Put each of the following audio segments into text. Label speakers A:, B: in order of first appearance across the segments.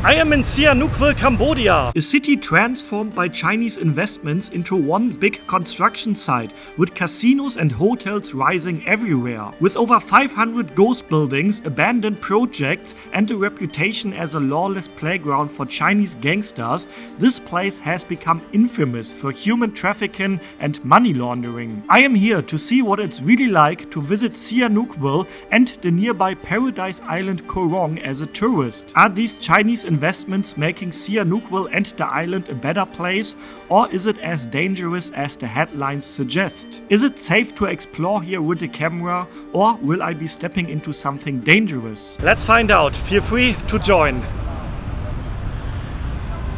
A: I am in Sihanoukville, Cambodia. A city transformed by Chinese investments into one big construction site, with casinos and hotels rising everywhere. With over 500 ghost buildings, abandoned projects, and a reputation as a lawless playground for Chinese gangsters, this place has become infamous for human trafficking and money laundering. I am here to see what it's really like to visit Sihanoukville and the nearby paradise island Koh Rong as a tourist. Are these Chinese investments making Sihanoukville and the island a better place, or is it as dangerous as the headlines suggest? Is it safe to explore here with the camera, or will I be stepping into something dangerous? Let's find out. Feel free to join.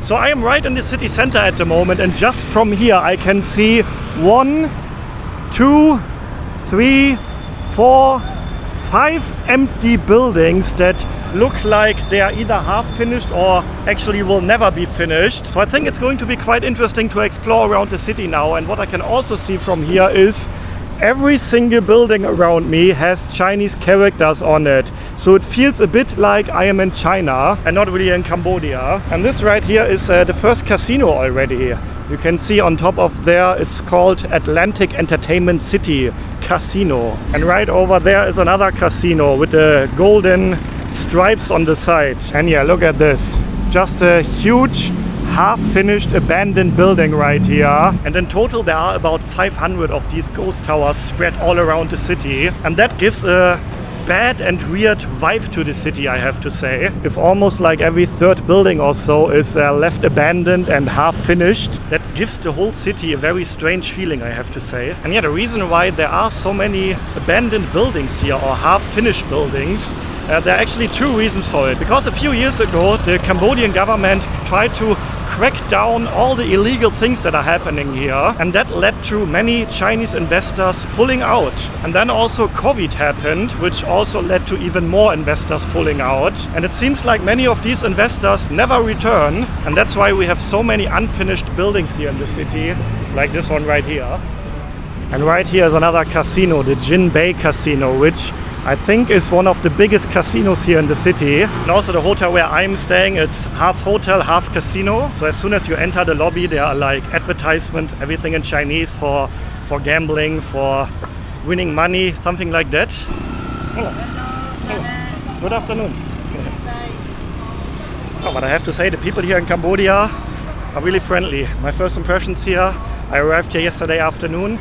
A: So I am right in the city center at the moment, and just from here I can see 1, 2, 3, 4, 5 empty buildings that look like they are either half finished or actually will never be finished. So I think it's going to be quite interesting to explore around the city now. And what I can also see from here is every single building around me has Chinese characters on it. So it feels a bit like I am in China and not really in Cambodia. And this right here is the first casino already. You can see on top of there, it's called Atlantic Entertainment City Casino. And right over there is another casino with the golden stripes on the side. And yeah, look at this. Just a huge half-finished abandoned building right here. And in total there are about 500 of these ghost towers spread all around the city. And that gives a bad and weird vibe to the city, I have to say. If almost like every third building or so is left abandoned and half finished, that gives the whole city a very strange feeling, I have to say. And yeah, the reason why there are so many abandoned buildings here, or half finished buildings, there are actually two reasons for it. Because a few years ago the Cambodian government tried to crack down all the illegal things that are happening here, and that led to many Chinese investors pulling out. And then also COVID happened, which also led to even more investors pulling out. And it seems like many of these investors never return, and that's why we have so many unfinished buildings here in the city, like this one right here. And right here is another casino, the Jin Bay Casino, which I think is one of the biggest casinos here in the city. And also the hotel where I'm staying, it's half hotel, half casino. So as soon as you enter the lobby, there are like advertisement, everything in Chinese for gambling, for winning money, something like that. Hello. Hello. Good afternoon. Oh, but I have to say, the people here in Cambodia are really friendly. My first impressions here, I arrived here yesterday afternoon,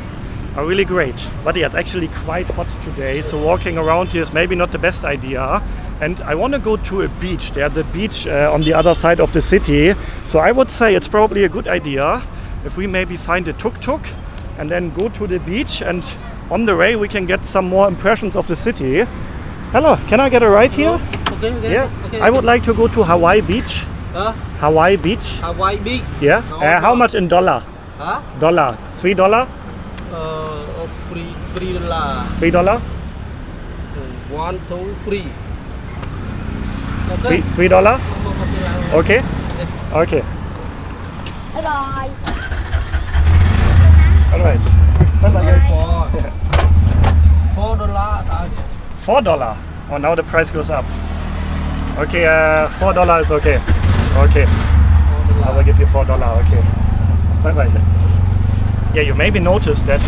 A: are really great. But yeah, it's actually quite hot today, so walking around here is maybe not the best idea. And I want to go to a beach. There's the beach on the other side of the city. So I would say it's probably a good idea if we maybe find a tuk-tuk and then go to the beach, and on the way we can get some more impressions of the city. Hello, can I get a ride here?
B: Okay,
A: yeah.
B: Okay.
A: I would like to go to Hawaii Beach. Hawaii Beach?
B: Hawaii Beach?
A: Yeah. How much in dollar? Dollar. $3? $3?
B: 1, 2, 3.
A: $3? Okay. Okay.
C: Bye bye.
A: All right. Bye bye guys. $4? Oh, now the price goes up. Okay, $4 is okay. Okay. I will give you $4. Okay. Bye bye. Yeah, you maybe noticed that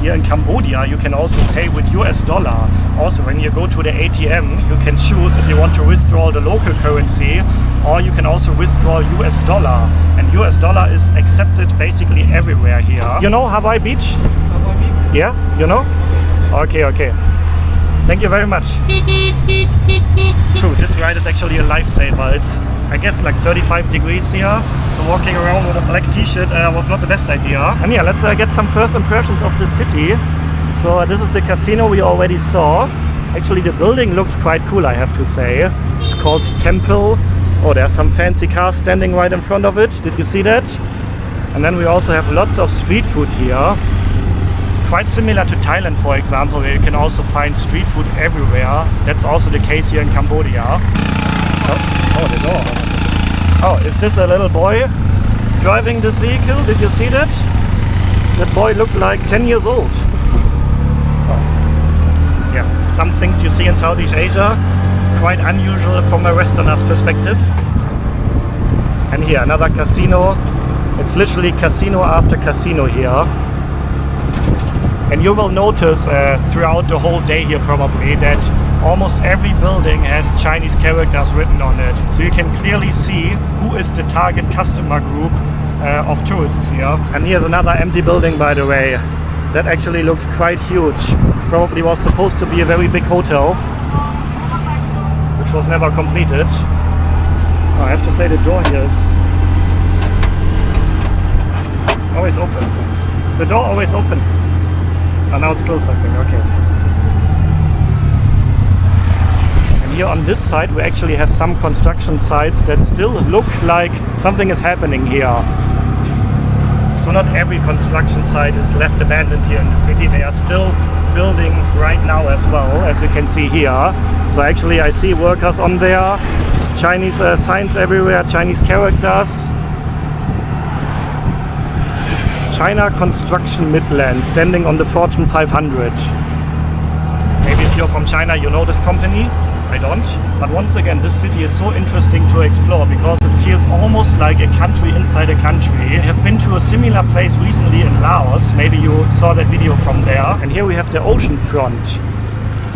A: here in Cambodia you can also pay with US dollar. Also, when you go to the ATM, you can choose if you want to withdraw the local currency, or you can also withdraw US dollar. And US dollar is accepted basically everywhere here. You know Hawaii Beach?
B: Hawaii Beach?
A: Yeah, you know? Okay, okay. Thank you very much. True, this ride is actually a lifesaver. It's, I guess, like 35 degrees here. So walking around with a black t-shirt was not the best idea. And yeah, let's get some first impressions of the city. So this is the casino we already saw. Actually, the building looks quite cool, I have to say. It's called Temple. Oh, there's some fancy cars standing right in front of it. Did you see that? And then we also have lots of street food here. Quite similar to Thailand, for example, where you can also find street food everywhere. That's also the case here in Cambodia. Oh, the door. Oh, is this a little boy driving this vehicle? Did you see that? That boy looked like 10 years old. Oh. Yeah, some things you see in Southeast Asia, quite unusual from a Westerner's perspective. And here another casino. It's literally casino after casino here. And you will notice throughout the whole day here probably that almost every building has Chinese characters written on it. So you can clearly see who is the target customer group of tourists here. And here's another empty building, by the way. That actually looks quite huge. Probably was supposed to be a very big hotel, which was never completed. Oh, I have to say the door here is always open. The door always open. Oh, now it's closed, I think. Okay. And here on this side we actually have some construction sites that still look like something is happening here. So not every construction site is left abandoned here in the city. They are still building right now as well, as you can see here. So actually I see workers on there, Chinese signs everywhere, Chinese characters. China Construction Midland, standing on the Fortune 500. Maybe if you're from China you know this company. I don't. But once again, this city is so interesting to explore because it feels almost like a country inside a country. I have been to a similar place recently in Laos. Maybe you saw that video from there. And here we have the ocean front.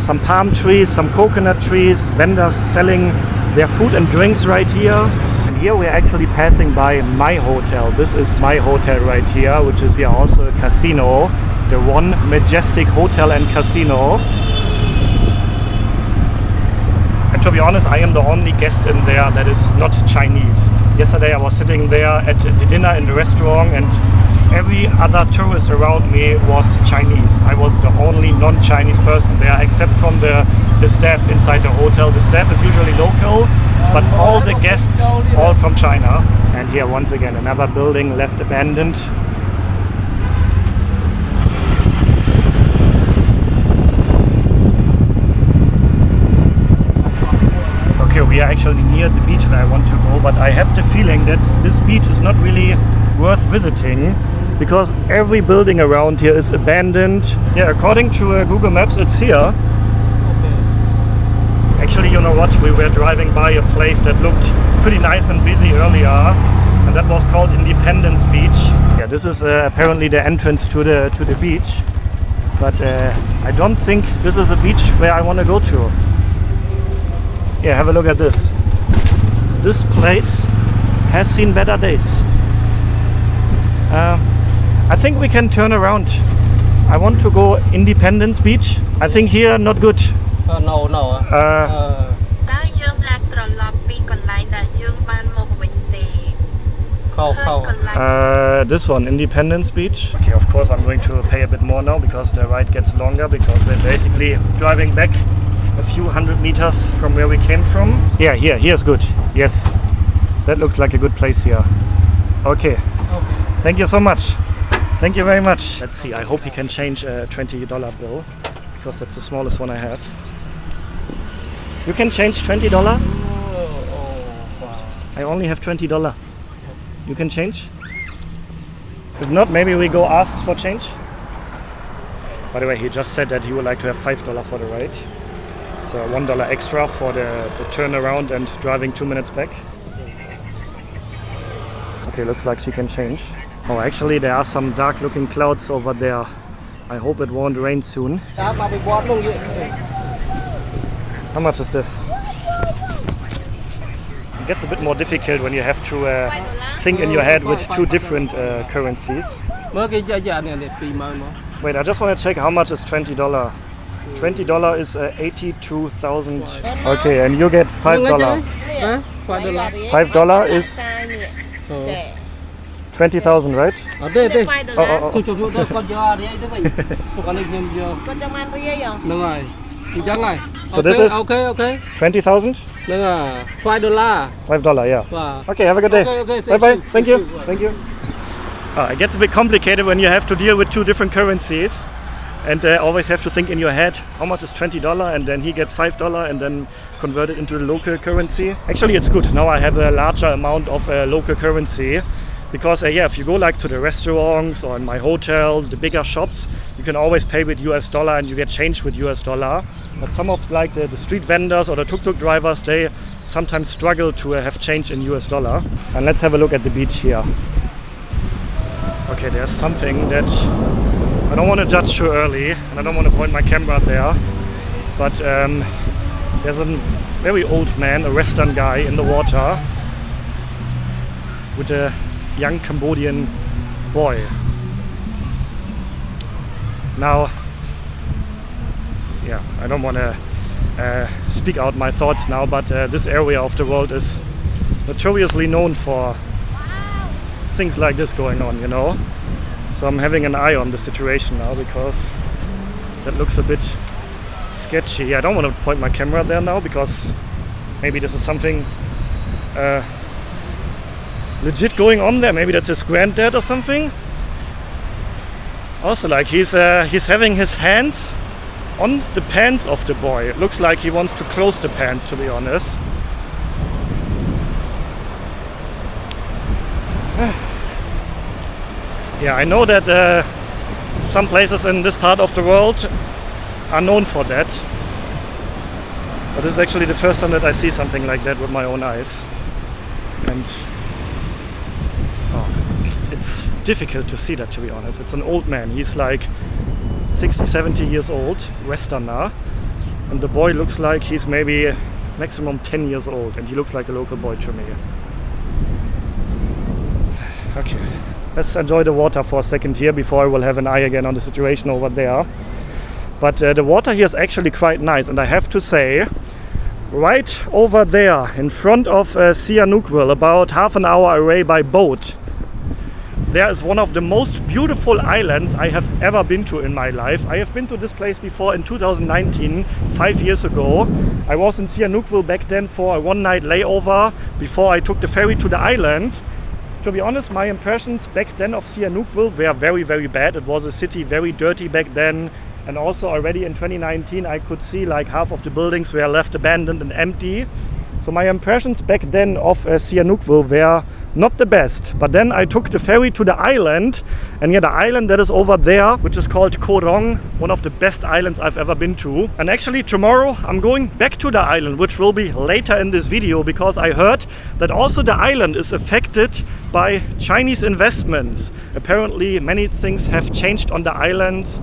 A: Some palm trees, some coconut trees, vendors selling their food and drinks right here. And here we're actually passing by my hotel. This is my hotel right here, which is here also a casino. The One Majestic Hotel and Casino. And to be honest, I am the only guest in there that is not Chinese. Yesterday I was sitting there at the dinner in the restaurant and every other tourist around me was Chinese. I was the only non-Chinese person there, except from the staff inside the hotel. The staff is usually local, but all the guests all from China. And here once again another building left abandoned. Okay, we are actually near the beach where I want to go, but I have the feeling that this beach is not really worth visiting because every building around here is abandoned. Yeah, according to Google Maps it's here. Actually, you know what, we were driving by a place that looked pretty nice and busy earlier, and that was called Independence Beach. Yeah, this is apparently the entrance to the beach, but I don't think this is a beach where I want to go to. Yeah, have a look at this. This place has seen better days. I think we can turn around. I want to go Independence Beach. I think here not good.
B: No.
A: This one, Independence Beach. Okay, of course I'm going to pay a bit more now because the ride gets longer because we're basically driving back a few hundred meters from where we came from. Yeah, here's good. Yes, that looks like a good place here. Okay. Thank you so much. Thank you very much. Let's see, I hope he can change a $20 bill because that's the smallest one I have. You can change $20? I only have $20. You can change? If not, maybe we go ask for change. By the way, he just said that he would like to have $5 for the ride. So $1 extra for the turnaround and driving 2 minutes back. Okay, looks like she can change. Oh, actually there are some dark looking clouds over there. I hope it won't rain soon. How much is this? It gets a bit more difficult when you have to think in your head with two different currencies. Wait, I just want to check how much is $20. $20 is 82,000. Okay, and you get $5. $5 is 20,000, right? So this is
B: okay.
A: 20,000? $5, yeah. Okay, have a good day. Bye-bye. Thank you. It gets a bit complicated when you have to deal with two different currencies. And always have to think in your head how much is $20 and then he gets $5 and then convert it into the local currency. Actually it's good, now I have a larger amount of local currency because if you go like to the restaurants or in my hotel, the bigger shops, you can always pay with US dollar and you get change with US dollar. But some of like the street vendors or the tuk-tuk drivers, they sometimes struggle to have change in US dollar. And let's have a look at the beach here. Okay, there's something that I don't want to judge too early, and I don't want to point my camera there, but there's a very old man, a Western guy, in the water with a young Cambodian boy. Now, yeah, I don't want to speak out my thoughts now, but this area of the world is notoriously known for things like this going on, you know. So I'm having an eye on the situation now because that looks a bit sketchy. I don't want to point my camera there now because maybe this is something legit going on there. Maybe that's his granddad or something. Also, like he's having his hands on the pants of the boy. It looks like he wants to close the pants, to be honest. Yeah, I know that some places in this part of the world are known for that. But this is actually the first time that I see something like that with my own eyes. And it's difficult to see that, to be honest. It's an old man. He's like 60, 70 years old, Westerner. And the boy looks like he's maybe maximum 10 years old. And he looks like a local boy to me. Okay. Let's enjoy the water for a second here before I will have an eye again on the situation over there. But the water here is actually quite nice, and I have to say, right over there in front of Sihanoukville, about half an hour away by boat, there is one of the most beautiful islands I have ever been to in my life. I have been to this place before in 2019, 5 years ago. I was in Sihanoukville back then for a one-night layover before I took the ferry to the island. To be honest, my impressions back then of Sihanoukville were very, very bad. It was a city very dirty back then. And also already in 2019, I could see like half of the buildings were left abandoned and empty. So my impressions back then of Sihanoukville were not the best. But then I took the ferry to the island, and yeah, the island that is over there, which is called Koh Rong, one of the best islands I've ever been to. And actually tomorrow I'm going back to the island, which will be later in this video, because I heard that also the island is affected by Chinese investments. Apparently many things have changed on the islands.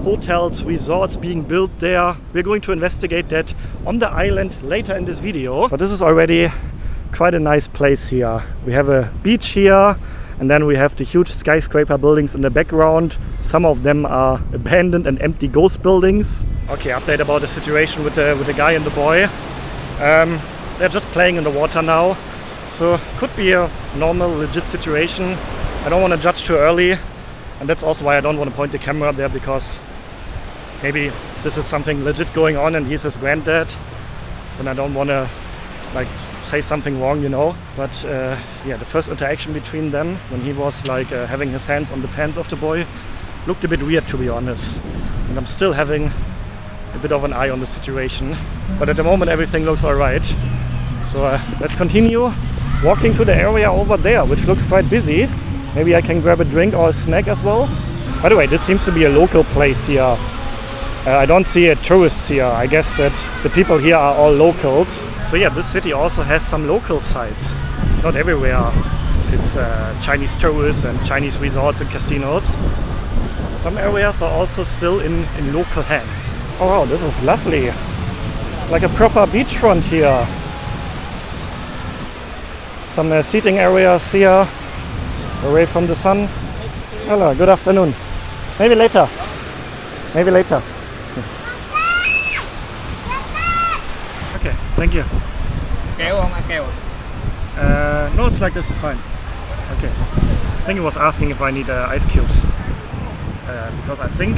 A: Hotels, resorts being built there. We're going to investigate that on the island later in this video. But this is already quite a nice place here. We have a beach here, and then we have the huge skyscraper buildings in the background. Some of them are abandoned and empty ghost buildings. Okay, update about the situation with the guy and the boy. They're just playing in the water now. So could be a normal, legit situation. I don't want to judge too early. And that's also why I don't want to point the camera there, because maybe this is something legit going on and he's his granddad. Then I don't want to like say something wrong, you know. But yeah, the first interaction between them when he was like having his hands on the pants of the boy looked a bit weird, to be honest. And I'm still having a bit of an eye on the situation. But at the moment everything looks alright. So let's continue walking to the area over there, which looks quite busy. Maybe I can grab a drink or a snack as well. By the way, this seems to be a local place here. I don't see tourists here. I guess that the people here are all locals. So yeah, this city also has some local sites. Not everywhere it's Chinese tourists and Chinese resorts and casinos. Some areas are also still in local hands. Oh wow, this is lovely. Like a proper beachfront here. Some seating areas here. Away from the sun. Hello, good afternoon. Maybe later. Maybe later. Okay, thank you.
B: Kéo không? Kéo.
A: No, it's like this is fine. Okay. I think he was asking if I need ice cubes. Because I think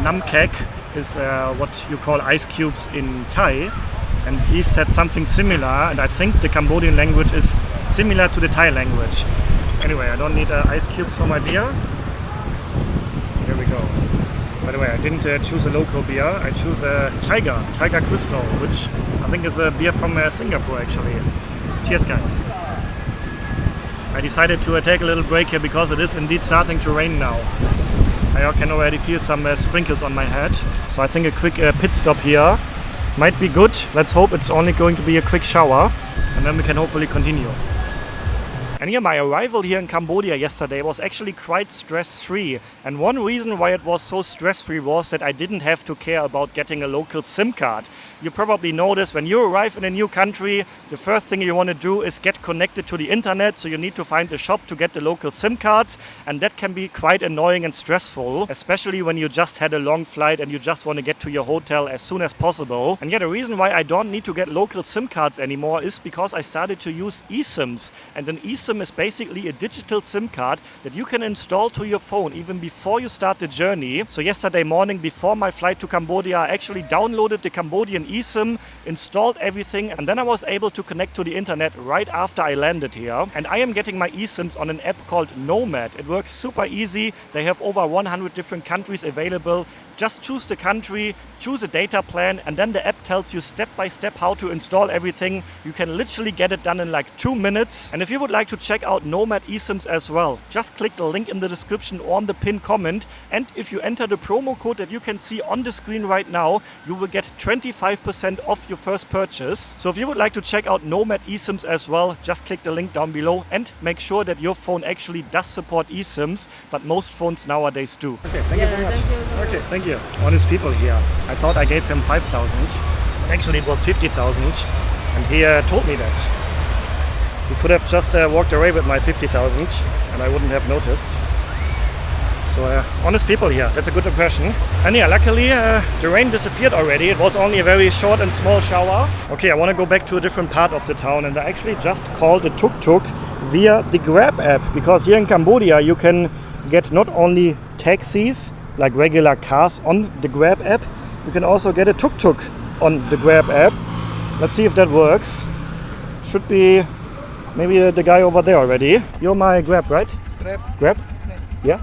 A: nam kek is what you call ice cubes in Thai. And he said something similar, and I think the Cambodian language is similar to the Thai language. Anyway, I don't need ice cubes for my beer. Here we go. By the way, I didn't choose a local beer. I choose a Tiger Crystal, which I think is a beer from Singapore actually. Cheers, guys. I decided to take a little break here because it is indeed starting to rain now. I can already feel some sprinkles on my head. So I think a quick pit stop here might be good. Let's hope it's only going to be a quick shower and then we can hopefully continue. And yeah, my arrival here in Cambodia yesterday was actually quite stress-free. And one reason why it was so stress-free was that I didn't have to care about getting a local SIM card. You probably notice when you arrive in a new country, the first thing you want to do is get connected to the internet. So you need to find a shop to get the local SIM cards. And that can be quite annoying and stressful, especially when you just had a long flight and you just want to get to your hotel as soon as possible. And yeah, the reason why I don't need to get local SIM cards anymore is because I started to use eSIMs. And an eSIM is basically a digital SIM card that you can install to your phone even before you start the journey. So yesterday morning before my flight to Cambodia, I actually downloaded the Cambodian eSIM, installed everything, and then I was able to connect to the internet right after I landed here. And I am getting my eSIMs on an app called Nomad. It works super easy. They have over 100 different countries available. Just choose the country, choose a data plan, and then the app tells you step by step how to install everything. You can literally get it done in like 2 minutes. And if you would like to check out Nomad eSIMs as well, just click the link in the description or on the pinned comment. And if you enter the promo code that you can see on the screen right now, you will get 25% off your first purchase. So if you would like to check out Nomad eSIMs as well, just click the link down below and make sure that your phone actually does support eSIMs, but most phones nowadays do. Okay, thank you very much. Okay, thank you. Honest people here. I thought I gave him 5,000. Actually, it was 50,000, and he told me that. He could have just walked away with my 50,000, and I wouldn't have noticed. So honest people here. That's a good impression. And yeah, luckily the rain disappeared already. It was only a very short and small shower. Okay, I want to go back to a different part of the town, and I actually just called a tuk-tuk via the Grab app, because here in Cambodia you can get not only taxis like regular cars on the Grab app, you can also get a tuk-tuk on the Grab app. Let's see if that works. Should be maybe the guy over there already. You're my Grab, right? Grab? Yeah?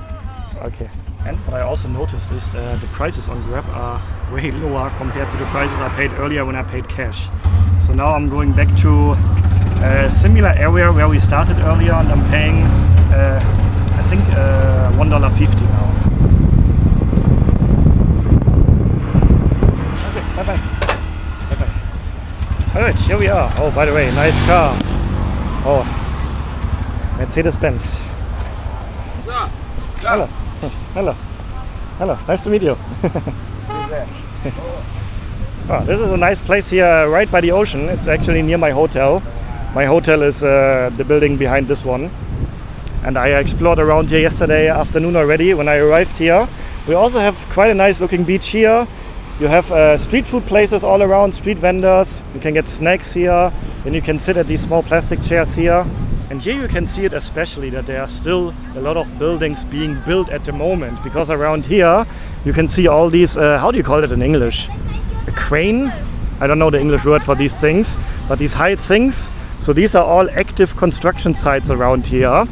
A: Okay. And what I also noticed is the prices on Grab are way lower compared to the prices I paid earlier when I paid cash. So now I'm going back to a similar area where we started earlier, and I'm paying I think $1.50 now. Bye-bye. Bye-bye. Alright, here we are. Oh, by the way, nice car. Oh, Mercedes-Benz.
D: Yeah.
A: Hello. Hello. Hello. Nice to meet you. Oh, this is a nice place here right by the ocean. It's actually near my hotel. My hotel is the building behind this one. And I explored around here yesterday afternoon already when I arrived here. We also have quite a nice looking beach here. You have street food places all around, street vendors. You can get snacks here. Then you can sit at these small plastic chairs here. And here you can see it especially that there are still a lot of buildings being built at the moment. Because around here you can see all these, how do you call it in English? A crane? I don't know the English word for these things. But these high things. So these are all active construction sites around here.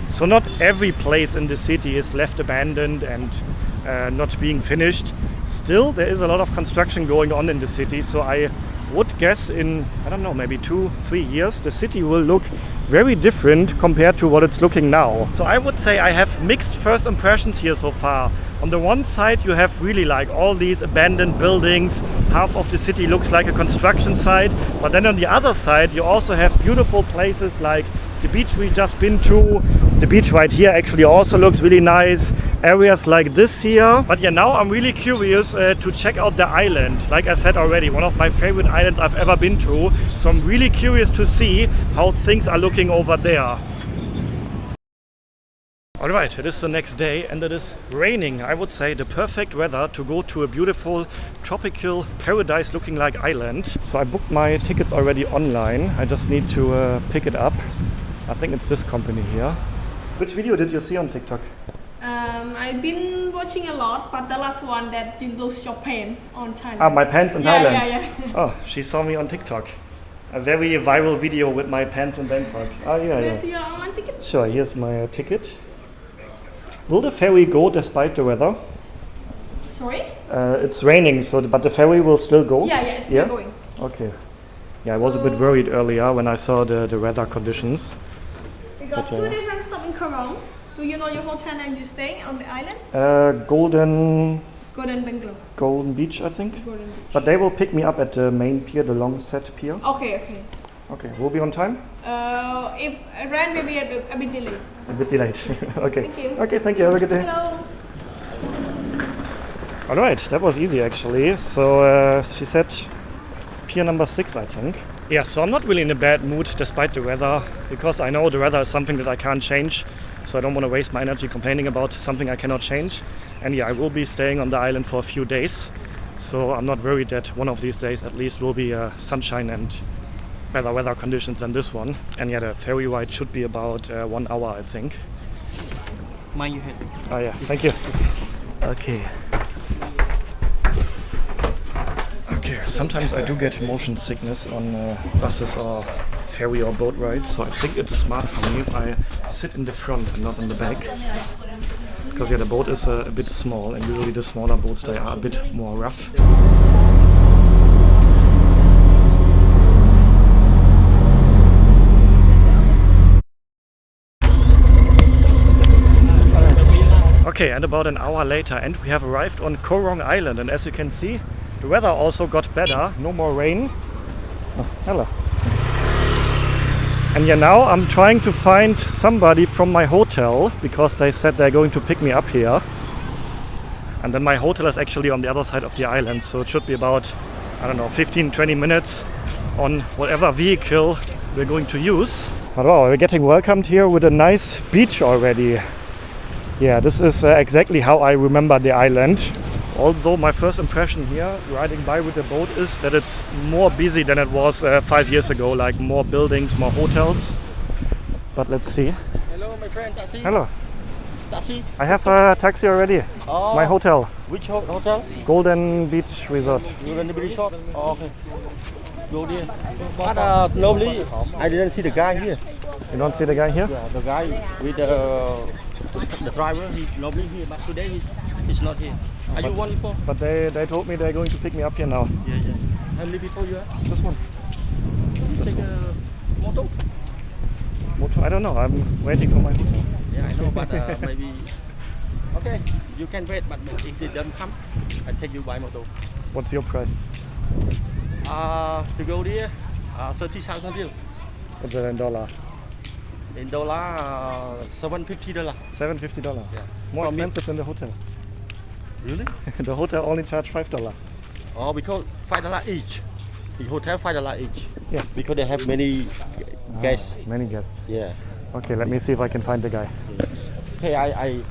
A: So not every place in the city is left abandoned and not being finished. Still, there is a lot of construction going on in the city, so I would guess in, I don't know, maybe 2-3 years, the city will look very different compared to what it's looking now. So I would say I have mixed first impressions here so far. On the one side, you have really like all these abandoned buildings. Half of the city looks like a construction site. But then on the other side, you also have beautiful places like the beach we just been to. The beach right here actually also looks really nice. Areas like this here. But yeah, now I'm really curious to check out the island. Like I said already, one of my favorite islands I've ever been to. So I'm really curious to see how things are looking over there. Alright, it is the next day and it is raining. I would say the perfect weather to go to a beautiful tropical paradise looking like island. So I booked my tickets already online. I just need to pick it up. I think it's this company here. Which video did you see on TikTok?
E: I've been watching a lot, but the last one that you lose your pen on Thailand.
A: Ah, my pants in Thailand?
E: Yeah.
A: Oh, she saw me on TikTok. A very viral video with my pants in Bangkok. Oh, yeah.
E: Where's your online ticket?
A: Sure, here's my ticket. Will the ferry go despite the weather?
E: Sorry?
A: It's raining, but the ferry will still go?
E: Yeah, it's still going.
A: Okay. Yeah, I was a bit worried earlier when I saw the weather conditions.
E: We got two different stops in Koh Rong. Do you know your hotel name you staying on the island?
A: Golden
E: Golden Bungalow.
A: Golden Beach, I think.
E: Golden Beach.
A: But they will pick me up at the main pier, the long set pier.
E: Okay, okay.
A: Okay, we'll be on time?
E: If it ran, maybe a bit delayed.
A: A bit delayed. Okay.
E: Thank you.
A: Okay, thank you. Have a good day.
E: Hello.
A: Alright, that was easy actually. So she said pier number 6, I think. Yeah, so I'm not really in a bad mood despite the weather, because I know the weather is something that I can't change. So I don't want to waste my energy complaining about something I cannot change. And yeah, I will be staying on the island for a few days. So I'm not worried that one of these days at least will be sunshine and better weather conditions than this one. And yeah, the ferry ride should be about 1 hour, I think.
B: Mind your head.
A: Oh yeah, thank you. Okay. Okay, sometimes I do get motion sickness on buses or ferry or boat rides, so I think it's smart for me if I sit in the front and not in the back. Because yeah, the boat is a bit small, and usually the smaller boats, they are a bit more rough. Okay, and about an hour later, and we have arrived on Koh Rong Island, and as you can see, the weather also got better, no more rain. Oh, hello. And yeah, now I'm trying to find somebody from my hotel, because they said they're going to pick me up here. And then my hotel is actually on the other side of the island, so it should be about, I don't know, 15-20 minutes on whatever vehicle we're going to use. But wow, we're getting welcomed here with a nice beach already. Yeah, this is exactly how I remember the island. Although my first impression here, riding by with the boat, is that it's more busy than it was 5 years ago, like more buildings, more hotels. But let's see.
B: Hello, my friend. Taxi.
A: Hello.
B: Taxi.
A: I have a taxi already.
B: Oh.
A: My hotel.
B: Which hotel?
A: Golden Beach Resort.
B: Golden Beach Resort. Oh, okay. Go there. But normally, I didn't see the guy here.
A: You don't see the guy here?
B: Yeah, the guy with the driver. He normally here, but today he's not here. Are you one before?
A: But they told me they're going to pick me up here now.
B: Yeah, yeah. How many people you have?
A: This one.
B: You take a motor?
A: Motor? I don't know. I'm waiting for my hotel.
B: Yeah, I know, but maybe. Okay, you can wait, but if they don't come, I take you by motor.
A: What's your price?
B: To go there, 30,000 real.
A: What's it in dollar?
B: In dollar, $750.
A: $750.
B: Yeah.
A: More
B: From
A: expensive than the hotel.
B: Really?
A: The hotel only charged $5.
B: Oh, because $5 each. The hotel $5 each.
A: Yeah.
B: Because they have many guests.
A: Many guests.
B: Yeah.
A: Okay, let me see if I can find the guy.
B: Okay,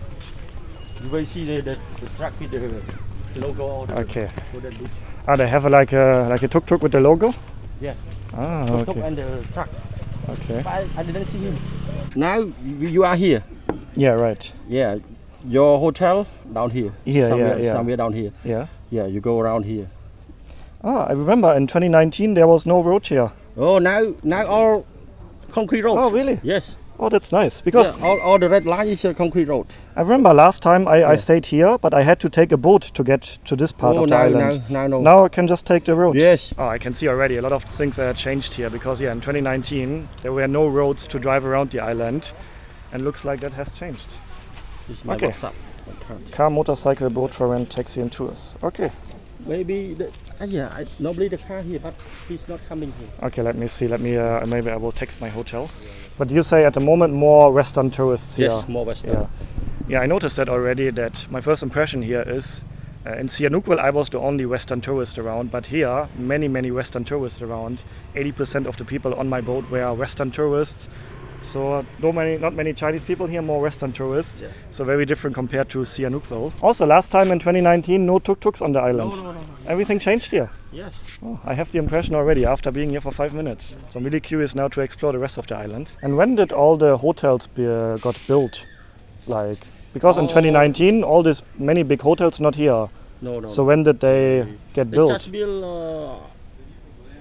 B: you will see the truck with the logo. Or the
A: Okay.
B: Golden Beach.
A: Ah, they have like a tuk-tuk with the logo?
B: Yeah.
A: Ah,
B: Tuk-tuk
A: okay.
B: and the truck.
A: Okay.
B: But I didn't see him. Now you are here.
A: Yeah, right.
B: Yeah. Your hotel down here.
A: Here, yeah.
B: Somewhere down here.
A: Yeah.
B: Yeah, you go around here.
A: Ah, I remember in 2019 there was no road here.
B: Oh, now all concrete road.
A: Oh, really?
B: Yes.
A: Oh, that's nice. Because
B: Yeah, all the red line is a concrete road.
A: I remember last time I stayed here, but I had to take a boat to get to this part of the island. Now I can just take the road.
B: Yes.
A: Oh, I can see already a lot of things changed here, because yeah, in 2019 there were no roads to drive around the island, and looks like that has changed.
B: This is my
A: Okay.
B: WhatsApp.
A: Car, motorcycle, boat for rent, taxi and tours. Okay.
B: Maybe normally the car here, but he's not coming here.
A: Okay, let me see. Maybe I will text my hotel. But you say at the moment more Western tourists here.
B: Yes, more Western.
A: Yeah. Yeah, I noticed that already. That my first impression here is in Sihanoukville I was the only Western tourist around, but here many Western tourists around. 80% of the people on my boat were Western tourists. So not many Chinese people here, more Western tourists.
B: Yeah.
A: So very different compared to Sihanoukville. Also, last time in 2019, no tuk-tuks on the island.
B: No.
A: Everything changed here.
B: Yes.
A: Oh, I have the impression already after being here for 5 minutes. So I'm really curious now to explore the rest of the island. And when did all the hotels got built? Like, because in 2019, all these many big hotels not here.
B: No.
A: So when did they get
B: They
A: built?
B: just built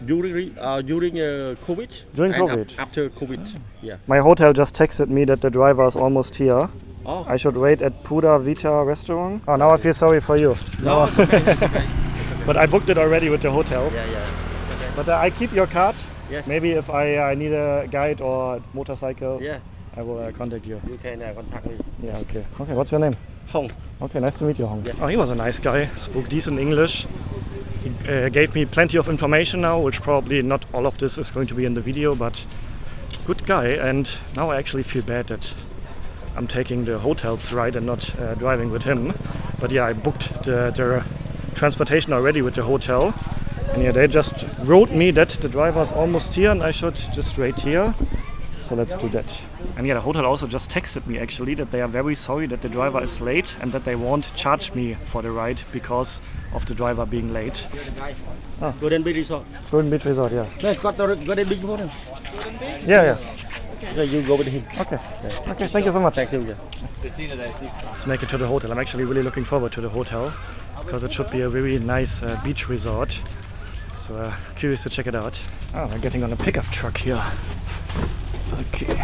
B: during COVID.
A: During
B: and
A: COVID.
B: After COVID. Yeah.
A: My hotel just texted me that the driver is almost here.
B: Oh.
A: I should wait at Pura Vita restaurant. Oh, now I feel sorry for you.
B: No, it's okay. It's okay.
A: But I booked it already with the hotel.
B: Yeah. Okay.
A: But I keep your card.
B: Yes.
A: Maybe if I need a guide or motorcycle,
B: Yeah.
A: I will contact you.
B: You can contact me.
A: Yeah, okay. Okay, what's your name?
B: Hong.
A: Okay, nice to meet you, Hong.
B: Yeah.
A: Oh, he was a nice guy, spoke decent English. He gave me plenty of information now, which probably not all of this is going to be in the video, but good guy. And now I actually feel bad that I'm taking the hotel's ride and not driving with him. But yeah, I booked the transportation already with the hotel. And yeah, they just wrote me that the driver is almost here and I should just wait here. So let's do that. And yeah, the hotel also just texted me actually that they are very sorry that the driver is late and that they won't charge me for the ride because of the driver being late.
B: You're the guy.
A: Ah.
B: Golden Beach Resort.
A: Golden Beach Resort, yeah.
B: No, got the Golden Beach before him.
A: Yeah.
B: So you go with him.
A: Okay. Okay, thank you so much.
B: Thank you. Yeah.
A: Let's make it to the hotel. I'm actually really looking forward to the hotel because it should be a very nice beach resort. So curious to check it out. Oh, we're getting on a pickup truck here. Okay.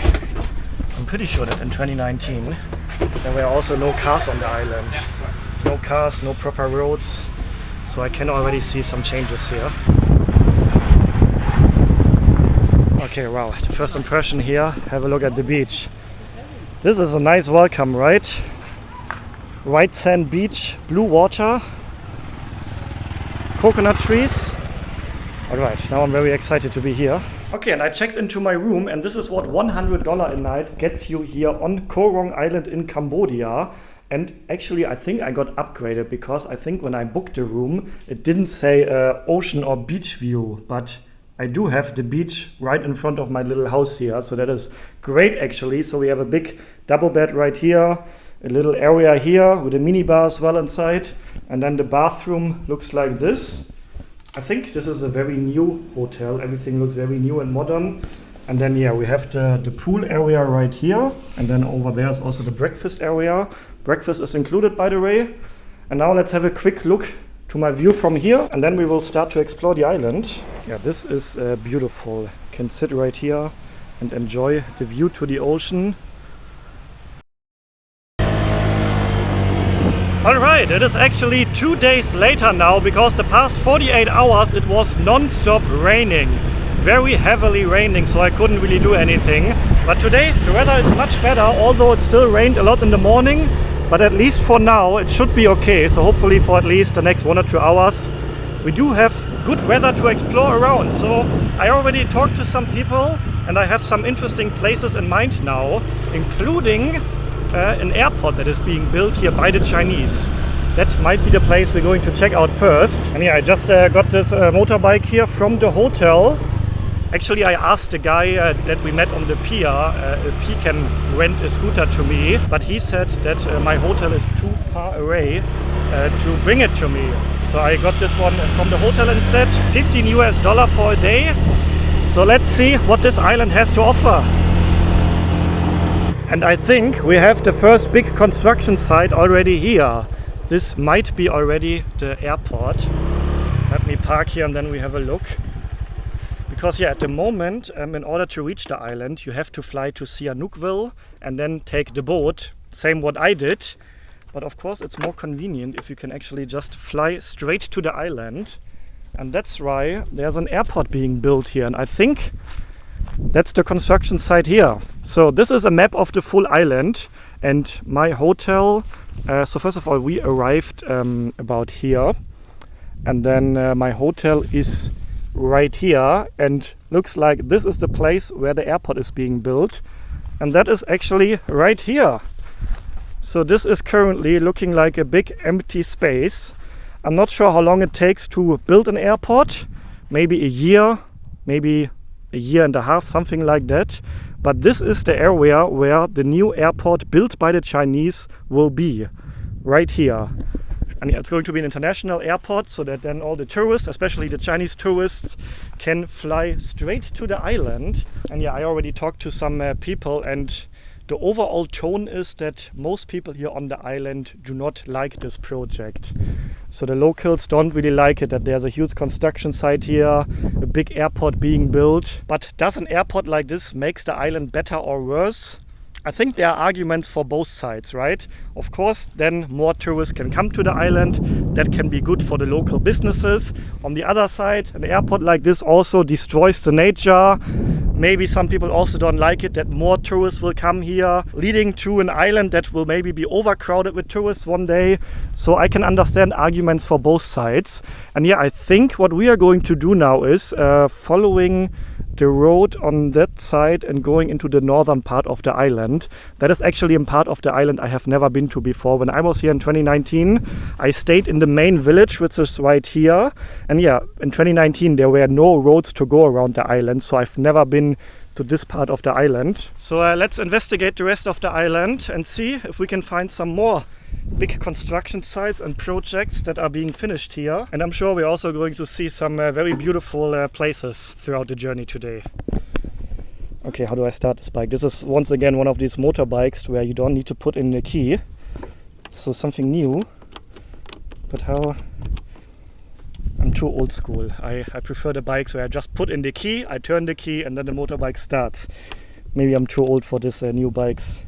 A: I'm pretty sure that in 2019 there were also no cars on the island. No cars, no proper roads. So I can already see some changes here. Okay, wow, the first impression here, have a look at the beach. This is a nice welcome, right? White sand beach, blue water, coconut trees. Alright, now I'm very excited to be here. Okay, and I checked into my room and this is what $100 a night gets you here on Koh Rong Island in Cambodia. And actually I think I got upgraded because I think when I booked the room it didn't say ocean or beach view, but I do have the beach right in front of my little house here, so that is great actually. So we have a big double bed right here, a little area here with a mini bar as well inside, and then the bathroom looks like this. I think this is a very new hotel, everything looks very new and modern. And then yeah, we have the pool area right here, and then over there is also the breakfast area. Breakfast is included, by the way. And now let's have a quick look to my view from here, and then we will start to explore the island. Yeah, this is beautiful. You can sit right here and enjoy the view to the ocean. Alright, it is actually 2 days later now because the past 48 hours it was non-stop raining. Very heavily raining, so I couldn't really do anything. But today the weather is much better, although it still rained a lot in the morning. But at least for now it should be okay, so hopefully for at least the next 1 or 2 hours we do have good weather to explore around. So I already talked to some people and I have some interesting places in mind now, including an airport that is being built here by the Chinese. That might be the place we're going to check out first. And yeah, I just got this motorbike here from the hotel. Actually, I asked the guy that we met on the pier if he can rent a scooter to me, but he said that my hotel is too far away to bring it to me. So I got this one from the hotel instead, $15 US for a day. So let's see what this island has to offer. And I think we have the first big construction site already here. This might be already the airport. Let me park here and then we have a look. Because yeah, at the moment, in order to reach the island, you have to fly to Sihanoukville and then take the boat. Same what I did. But of course it's more convenient if you can actually just fly straight to the island. And that's why there's an airport being built here. And I think that's the construction site here. So this is a map of the full island and my hotel. So first of all, we arrived about here. And then my hotel is right here and looks like this is the place where the airport is being built, and that is actually right here. So this is currently looking like a big empty space. I'm not sure how long it takes to build an airport, maybe a year, maybe a year and a half, something like that. But this is the area where the new airport built by the Chinese will be, right here. And yeah, it's going to be an international airport so that then all the tourists, especially the Chinese tourists, can fly straight to the island. And yeah, I already talked to some people and the overall tone is that most people here on the island do not like this project. So the locals don't really like it, that there's a huge construction site here, a big airport being built. But does an airport like this make the island better or worse? I think there are arguments for both sides, right? Of course, then more tourists can come to the island. That can be good for the local businesses. On the other side, an airport like this also destroys the nature. Maybe some people also don't like it that more tourists will come here, leading to an island that will maybe be overcrowded with tourists one day. So I can understand arguments for both sides. And yeah, I think what we are going to do now is following the road on that side and going into the northern part of the island. That is actually a part of the island I have never been to before. When I was here in 2019, I stayed in the main village, which is right here. And yeah, in 2019 there were no roads to go around the island, so I've never been to this part of the island. So let's investigate the rest of the island and see if we can find some more big construction sites and projects that are being finished here. And I'm sure we're also going to see some very beautiful places throughout the journey today. Okay, how do I start this bike? This is once again one of these motorbikes where you don't need to put in the key. So something new, but how? I'm too old school. I prefer the bikes where I just put in the key, I turn the key and then the motorbike starts. Maybe I'm too old for this new bikes.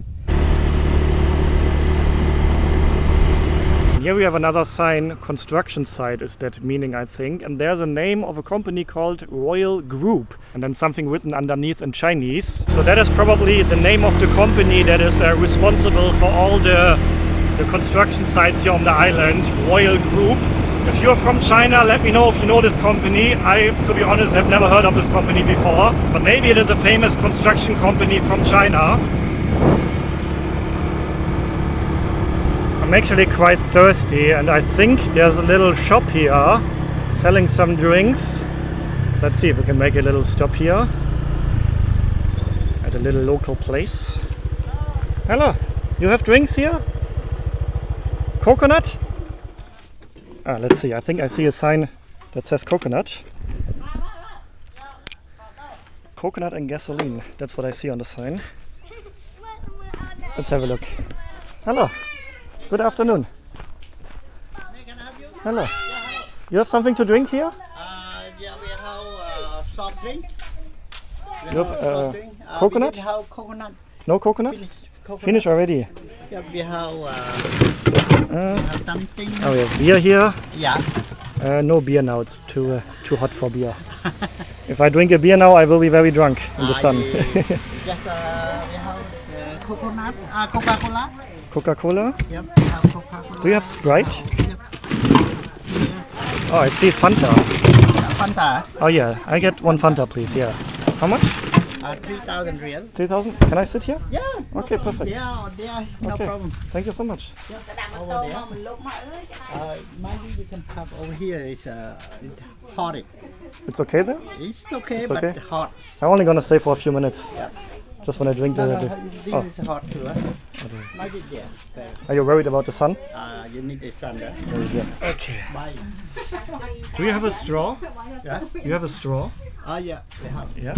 A: Here we have another sign, construction site is that meaning, I think. And there's a name of a company called Royal Group. And then something written underneath in Chinese. So that is probably the name of the company that is responsible for all the construction sites here on the island, Royal Group. If you're from China, let me know if you know this company. I, to be honest, have never heard of this company before. But maybe it is a famous construction company from China. I'm actually quite thirsty and I think there's a little shop here selling some drinks. Let's see if we can make a little stop here at a little local place. Hello, you have drinks here? Coconut? Let's see, I think I see a sign that says coconut. Coconut and gasoline, that's what I see on the sign. Let's have a look. Hello. Good afternoon. Hello. You have something to drink here?
F: Yeah, we have soft drink.
A: You have coconut?
F: We have coconut.
A: No coconut?
F: Coconut.
A: Finish already.
F: Yeah, we have something.
A: Oh, we have beer here.
F: Yeah.
A: No beer now. It's too hot for beer. If I drink a beer now, I will be very drunk in the sun.
F: Just we have coconut. Coca-Cola.
A: Coca-Cola?
F: Yep. We have Coca-Cola.
A: Do you have Sprite?
F: Yep.
A: Oh, I see Fanta.
F: Fanta.
A: Oh yeah, I get one Fanta, please. Yeah. How much?
F: 3,000 real.
A: 3,000? Can I sit here?
F: Yeah.
A: Okay, perfect.
F: Yeah, there. No
A: Okay.
F: problem.
A: Thank you so much.
F: Over there. Maybe you can have over here. It's hot.
A: It's okay there?
F: It's okay,
A: It's
F: but
A: okay?
F: hot.
A: I'm only gonna stay for a few minutes.
F: Yeah.
A: Just when I drink
F: No,
A: the
F: this
A: oh.
F: is hot too. Maybe yeah. Okay.
A: Are you worried about the sun?
F: You need the sun, right?
A: Yeah. Okay.
F: Bye.
A: Do you have a straw?
F: Yeah.
A: You have a straw?
F: Yeah. We have.
A: Yeah.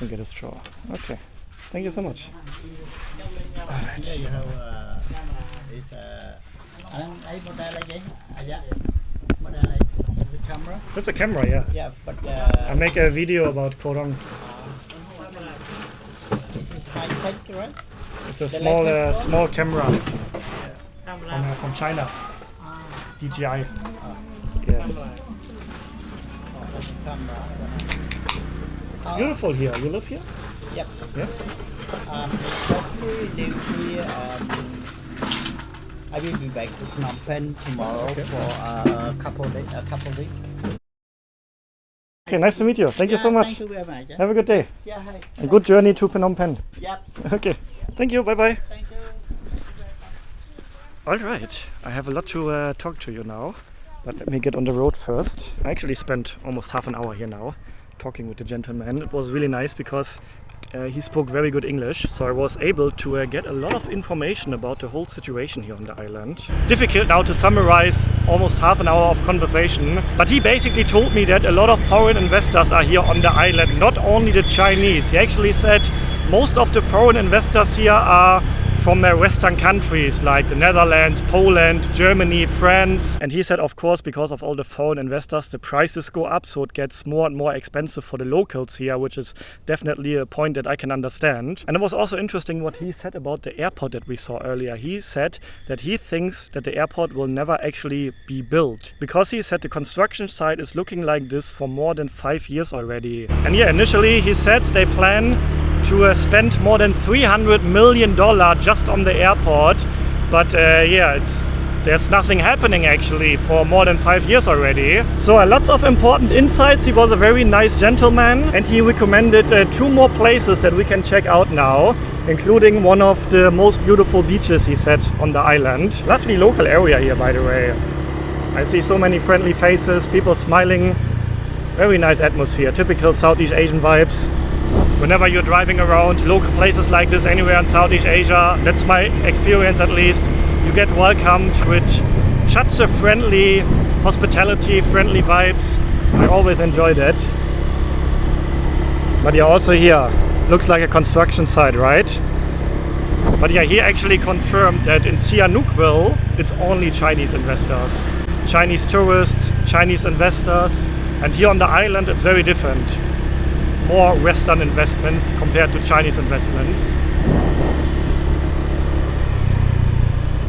A: I'll get a straw. Okay. Thank you so much.
F: Yeah, you have. It's I model again. Yeah. Model the camera.
A: That's a camera, yeah.
F: Yeah, but
A: I make a video about Koh Rong.
F: this is high tech, right?
A: It's a small camera from China. DJI. Yeah.
F: Camera.
A: It's beautiful here. You live here?
F: Yep.
A: Yeah.
F: Hopefully live here. I will be back to Phnom Penh tomorrow for a couple weeks.
A: Okay, nice to meet you. Thank you so much.
F: Thank you very much.
A: Have a good day.
F: Yeah, hi.
A: A good journey to Phnom Penh.
F: Yep.
A: Okay. Thank you. Bye-bye.
F: Thank you.
A: All right. I have a lot to talk to you now, but let me get on the road first. I actually spent almost half an hour here now talking with the gentleman. It was really nice because he spoke very good English, so I was able to get a lot of information about the whole situation here on the island. Difficult now to summarize almost half an hour of conversation, but he basically told me that a lot of foreign investors are here on the island, not only the Chinese. He actually said most of the foreign investors here are from Western countries like the Netherlands, Poland, Germany, France. And he said, of course, because of all the foreign investors, the prices go up, so it gets more and more expensive for the locals here, which is definitely a point that I can understand. And it was also interesting what he said about the airport that we saw earlier. He said that he thinks that the airport will never actually be built, because he said the construction site is looking like this for more than 5 years already. And yeah, initially he said they plan to spend more than $300 million just on the airport, but there's nothing happening actually for more than 5 years already. So lots of important insights. He was a very nice gentleman, and he recommended 2 more places that we can check out now, including one of the most beautiful beaches, he said, on the island. Lovely local area here, by the way. I see so many friendly faces, people smiling. Very nice atmosphere, typical Southeast Asian vibes. Whenever you're driving around local places like this anywhere in Southeast Asia, that's my experience at least, you get welcomed with such a friendly hospitality, friendly vibes. I always enjoy that. But yeah, also here, looks like a construction site, right? But yeah, he actually confirmed that in Sihanoukville, it's only Chinese investors. Chinese tourists, Chinese investors. And here on the island, it's very different. More Western investments compared to Chinese investments.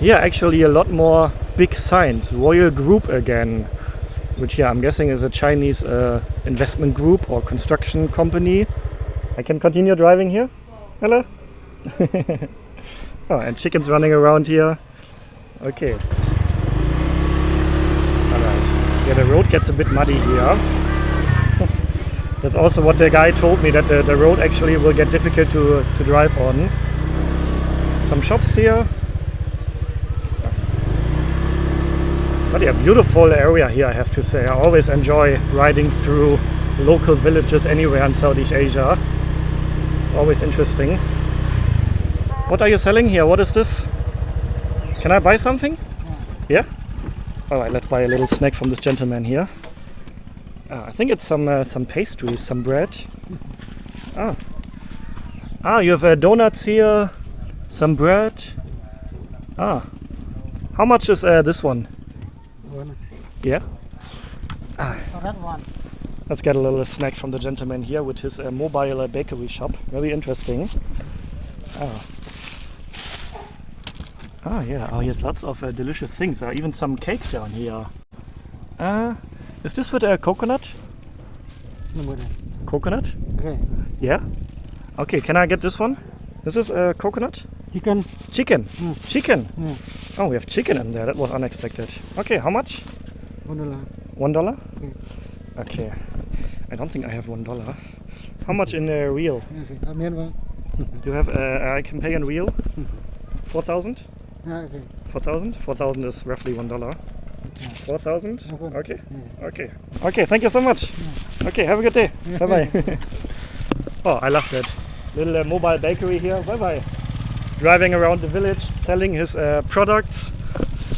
A: Yeah, actually a lot more big signs. Royal Group again, which I'm guessing is a Chinese investment group or construction company. I can continue driving here? Hello? Oh, and chickens running around here. Okay. Alright. Yeah, the road gets a bit muddy here. That's also what the guy told me, that the road actually will get difficult to drive on. Some shops here. But yeah, beautiful area here, I have to say. I always enjoy riding through local villages anywhere in Southeast Asia. It's always interesting. What are you selling here? What is this? Can I buy something? Yeah? Alright, let's buy a little snack from this gentleman here. I think it's some pastries, some bread. You have donuts here, some bread. How much is this one? Yeah?
F: That one.
A: Let's get a little snack from the gentleman here with his mobile bakery shop. Very interesting. Yeah. Oh, here's lots of delicious things. Even some cakes down here. Is this with a coconut? Coconut?
F: Okay.
A: Yeah? Okay, can I get this one? This is coconut?
F: Chicken.
A: Chicken? Chicken? Oh, we have chicken in there. That was unexpected. Okay, how much?
F: $1.
A: $1? Okay. I don't think I have $1. How much in real?
F: Okay.
A: Do you have, I can pay in real? 4,000?
F: Okay.
A: 4,000? 4,000 is roughly $1. 4,000?
F: Okay.
A: Okay. Okay, thank you so much. Okay, have a good day. Bye-bye. Oh, I love that. Little mobile bakery here. Bye-bye. Driving around the village, selling his products.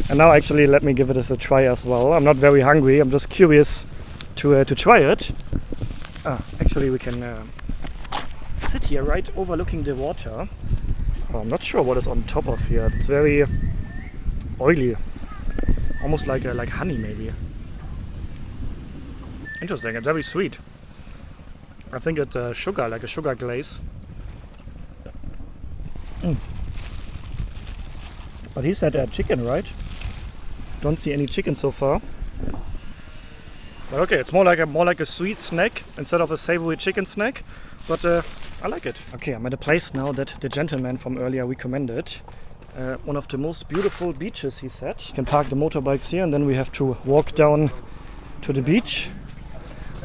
A: And now actually let me give it a try as well. I'm not very hungry, I'm just curious to try it. Actually we can sit here right overlooking the water. Oh, I'm not sure what is on top of here. It's very oily. Almost like honey maybe. Interesting, it's very sweet. I think it's sugar, like a sugar glaze. But he said chicken, right? Don't see any chicken so far. But okay, it's more like a sweet snack instead of a savory chicken snack. But I like it. Okay, I'm at a place now that the gentleman from earlier recommended. One of the most beautiful beaches, he said. You can park the motorbikes here and then we have to walk down to the beach.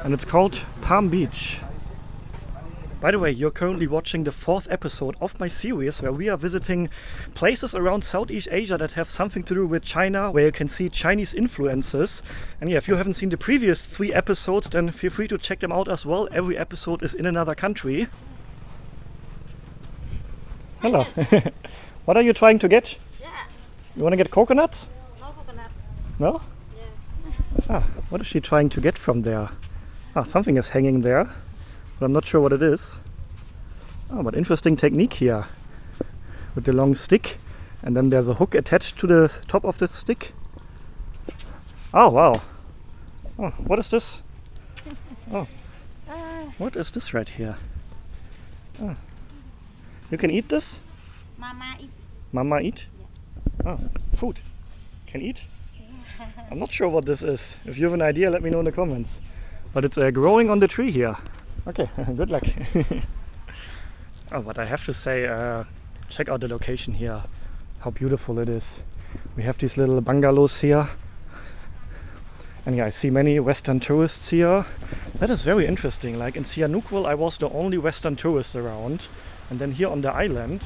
A: And it's called Palm Beach. By the way, you're currently watching the 4th episode of my series where we are visiting places around Southeast Asia that have something to do with China, where you can see Chinese influences. And yeah, if you haven't seen the previous 3 episodes, then feel free to check them out as well. Every episode is in another country. Hello. What are you trying to get?
C: Yeah.
A: You want to get coconuts?
C: No coconut.
A: No?
C: Yeah.
A: What is she trying to get from there? Something is hanging there, but I'm not sure what it is. But interesting technique here. with the long stick, and then there's a hook attached to the top of the stick. Oh wow! Oh, what is this? Oh, what is this right here? Oh. You can eat this?
C: Mama eat.
A: Mama eat? Oh, food. Can eat? I'm not sure what this is. If you have an idea, let me know in the comments. But it's growing on the tree here. Okay, good luck. Oh, but I have to say, check out the location here. How beautiful it is. We have these little bungalows here. And yeah, I see many Western tourists here. That is very interesting. Like in Sihanoukville, I was the only Western tourist around. And then here on the island,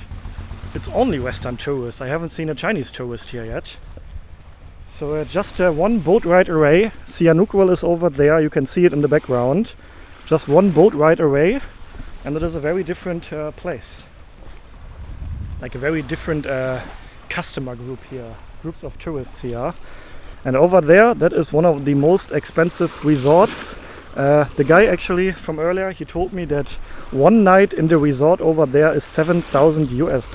A: it's only Western tourists. I haven't seen a Chinese tourist here yet. So just one boat ride away. Sihanoukville is over there. You can see it in the background. Just one boat ride away. And it is a very different place. Like a very different customer group here. Groups of tourists here. And over there, that is one of the most expensive resorts. The guy actually from earlier, he told me that one night in the resort over there is $7,000 US.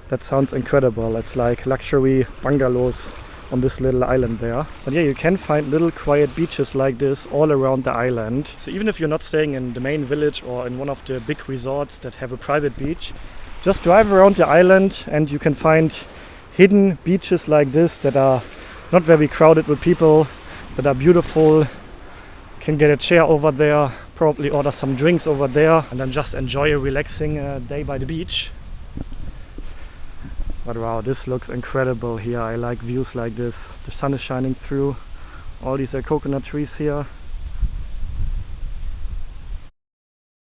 A: That sounds incredible. It's like luxury bungalows on this little island there. But yeah, you can find little quiet beaches like this all around the island. So even if you're not staying in the main village or in one of the big resorts that have a private beach, just drive around the island and you can find hidden beaches like this that are not very crowded with people, that are beautiful. Can get a chair over there, probably order some drinks over there, and then just enjoy a relaxing day by the beach. But wow, this looks incredible here. I like views like this. The sun is shining through all these coconut trees here.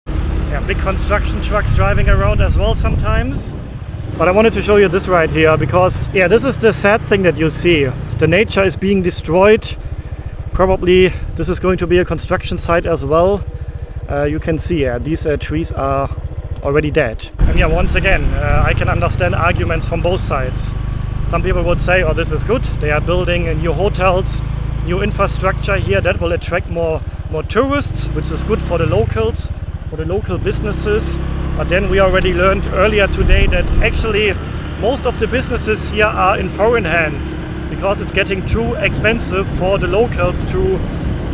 A: Yeah, big construction trucks driving around as well sometimes. But I wanted to show you this right here because, yeah, this is the sad thing that you see. The nature is being destroyed. Probably this is going to be a construction site as well. You can see, yeah, these trees are already dead. And yeah, once again, I can understand arguments from both sides. Some people would say, oh, this is good. They are building new hotels, new infrastructure here that will attract more tourists, which is good for the locals, for the local businesses. But then we already learned earlier today that actually most of the businesses here are in foreign hands because it's getting too expensive for the locals to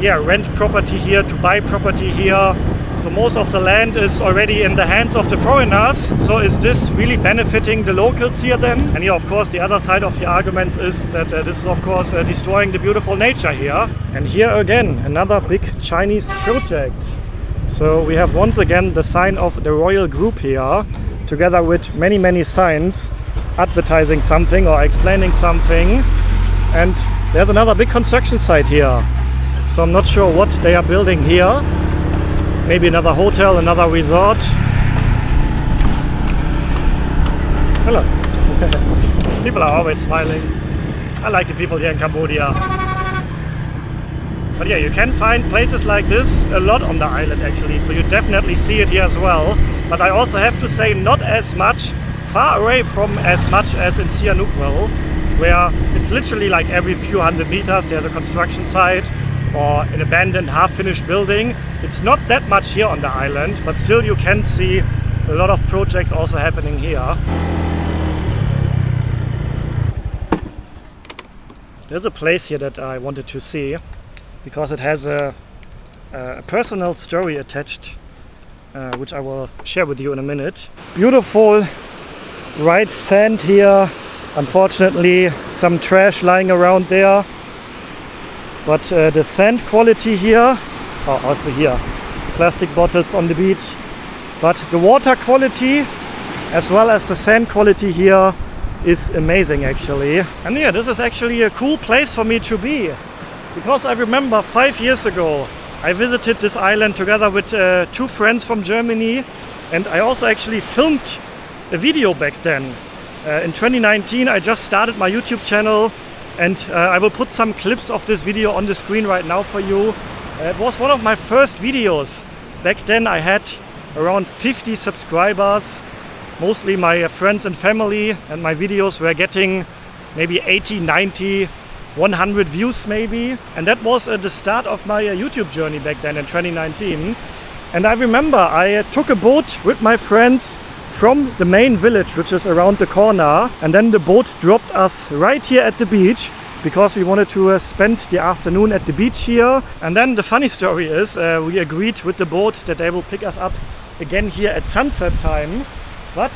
A: rent property here, to buy property here. So most of the land is already in the hands of the foreigners. So is this really benefiting the locals here then? And yeah, of course, the other side of the arguments is that this is of course destroying the beautiful nature here. And here again, another big Chinese project. So we have once again the sign of the royal group here, together with many signs advertising something or explaining something. And there's another big construction site here. So I'm not sure what they are building here. Maybe another hotel, another resort. Hello. People are always smiling. I like the people here in Cambodia. But yeah, you can find places like this a lot on the island actually, so you definitely see it here as well. But I also have to say not as much, far away from as much as in Sihanoukville, where it's literally like every few hundred meters there's a construction site or an abandoned half-finished building. It's not that much here on the island, but still you can see a lot of projects also happening here. There's a place here that I wanted to see, because it has a personal story attached, which I will share with you in a minute. Beautiful white sand here. Unfortunately, some trash lying around there. But the sand quality here, also here, plastic bottles on the beach. But the water quality, as well as the sand quality here, is amazing actually. And yeah, this is actually a cool place for me to be. Because I remember 5 years ago, I visited this island together with 2 friends from Germany, and I also actually filmed a video back then. In 2019 I just started my YouTube channel, and I will put some clips of this video on the screen right now for you. It was one of my first videos. Back then I had around 50 subscribers, mostly my friends and family, and my videos were getting maybe 80, 90, 100 views maybe. And that was the start of my YouTube journey back then in 2019. And I remember I took a boat with my friends from the main village, which is around the corner, and then the boat dropped us right here at the beach because we wanted to spend the afternoon at the beach here. And then the funny story is we agreed with the boat that they will pick us up again here at sunset time, but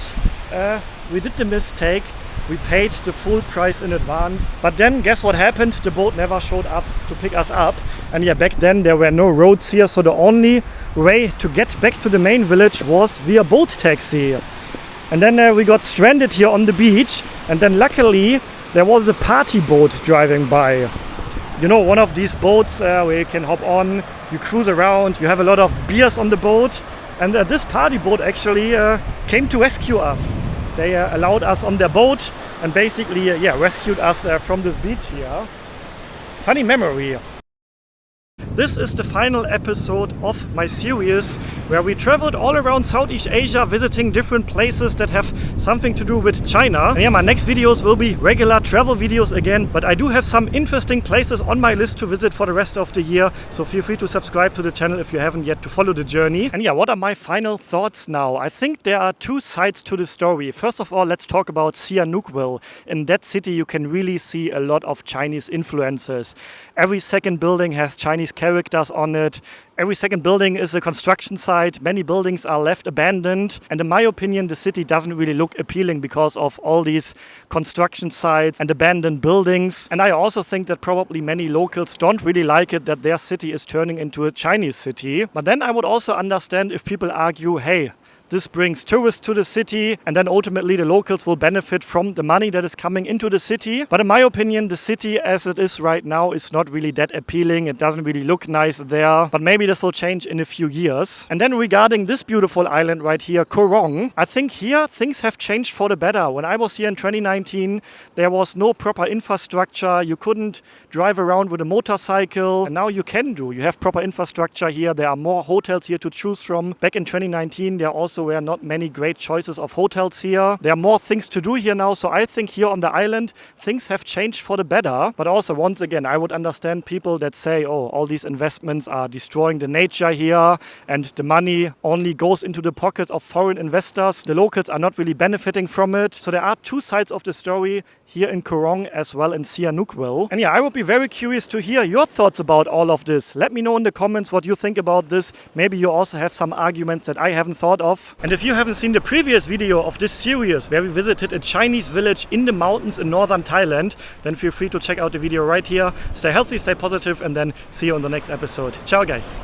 A: we did the mistake. We paid the full price in advance, but then guess what happened? The boat never showed up to pick us up. And yeah, back then there were no roads here, so the only way to get back to the main village was via boat taxi. And then we got stranded here on the beach, and then luckily there was a party boat driving by. You know, one of these boats where you can hop on, you cruise around, you have a lot of beers on the boat. And this party boat actually came to rescue us. They allowed us on their boat and basically rescued us from this beach here. Funny memory. This is the final episode of my series where we traveled all around Southeast Asia visiting different places that have something to do with China. And yeah, my next videos will be regular travel videos again, but I do have some interesting places on my list to visit for the rest of the year, so feel free to subscribe to the channel if you haven't yet to follow the journey. And yeah, what are my final thoughts now? I think there are two sides to the story. First of all, let's talk about Sihanoukville. In that city you can really see a lot of Chinese influences. Every second building has Chinese characters on it. Every second building is a construction site. Many buildings are left abandoned. And in my opinion, the city doesn't really look appealing because of all these construction sites and abandoned buildings. And I also think that probably many locals don't really like it that their city is turning into a Chinese city. But then I would also understand if people argue, hey, this brings tourists to the city and then ultimately the locals will benefit from the money that is coming into the city. But in my opinion, the city as it is right now is not really that appealing. It doesn't really look nice there, but maybe this will change in a few years. And then regarding this beautiful island right here, Koh Rong, I think here things have changed for the better. When I was here in 2019, there was no proper infrastructure. You couldn't drive around with a motorcycle, and now you can do. You have proper infrastructure here. There are more hotels here to choose from. Back in 2019, there also were not many great choices of hotels here. There are more things to do here now, so I think here on the island things have changed for the better. But also, once again, I would understand people that say, oh, all these investments are destroying the nature here and the money only goes into the pockets of foreign investors. The locals are not really benefiting from it. So there are two sides of the story here in Koh Rong as well in Sihanoukville. And yeah, I would be very curious to hear your thoughts about all of this. Let me know in the comments what you think about this. Maybe you also have some arguments that I haven't thought of. And if you haven't seen the previous video of this series where we visited a Chinese village in the mountains in northern Thailand, then feel free to check out the video right here. Stay healthy, stay positive, and then see you on the next episode. Ciao guys!